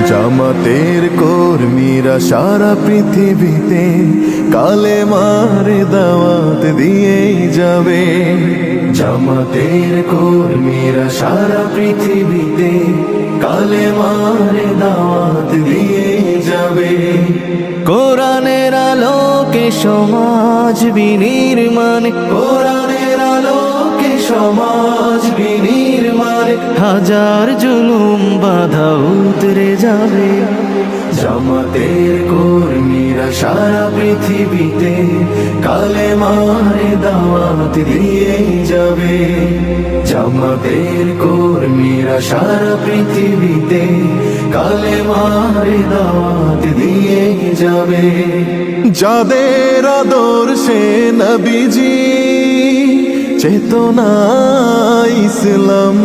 জামাতের কর্মীরা সারা পৃথিবীতে কালেমার দাওয়াত দিয়েই যাবে। জামাতের কর্মীরা সারা পৃথিবীতে কালেমার দাওয়াত দিয়েই যাবে। কোরআনের আলোকে সমাজ বিনির্মাণ, কোরআনের আলোকে সমাজ বিনির্মাণ, হাজার জুলুম বাধা উতরে যাবে। জামাতের কর্মীরা সারা পৃথিবীতে কালেমার দাওয়াত দিয়েই যাবে। জামাতের কর্মীরা সারা পৃথিবীতে কালেমার দাওয়াত দিয়েই যাবে। যাদের আদর্শে নবীজি চেতনা ইসলাম,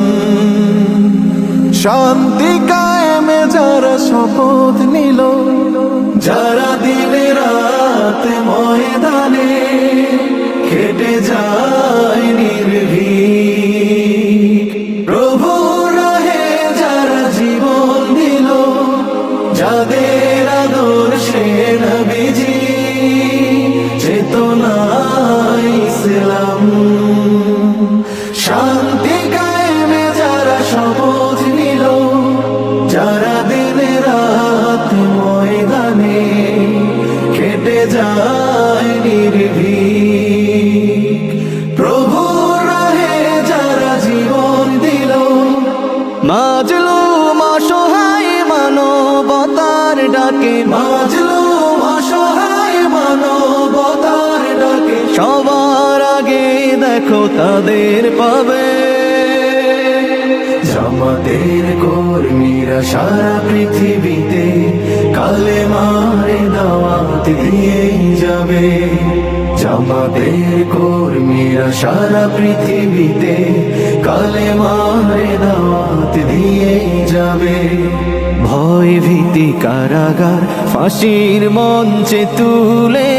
শান্তি কায়েমে যারা শপথ নিল, যারা দিনে রাত ময়দানে খেটে যায় নির্ভীক, প্রভু রাহে যারা জীবন দিল, যাদের আদর্শে নবীজি চেতনা ইসলাম, শান্তি কায়েমে যারা শপথ নিল, যারা দিনে রাত ময়দানে খেটে যায় নির্ভীক, প্রভু রাহে যারা জীবন দিল, মাজলুম অসহায় মানবতার ডাকে, মাজলুম অসহায় মানবতার ডাকে, সবার আগে দেখো তাদের পাবে। জামাতের কর্মীরা সারা পৃথিবীতে কালেমার দাওয়াত দিয়েই যাবে। জামাতের কর্মীরা সারা পৃথিবীতে কালেমার দাওয়াত দিয়েই যাবে। ভয় ভীতি কারাগার ফাঁসির মঞ্চে তুলে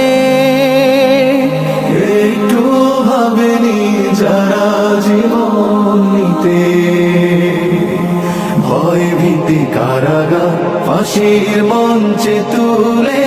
একটু ভাবেনি যারা জীবন নিতে। ভয় ভীতি কারাগার ফাঁসির মঞ্চে তুলে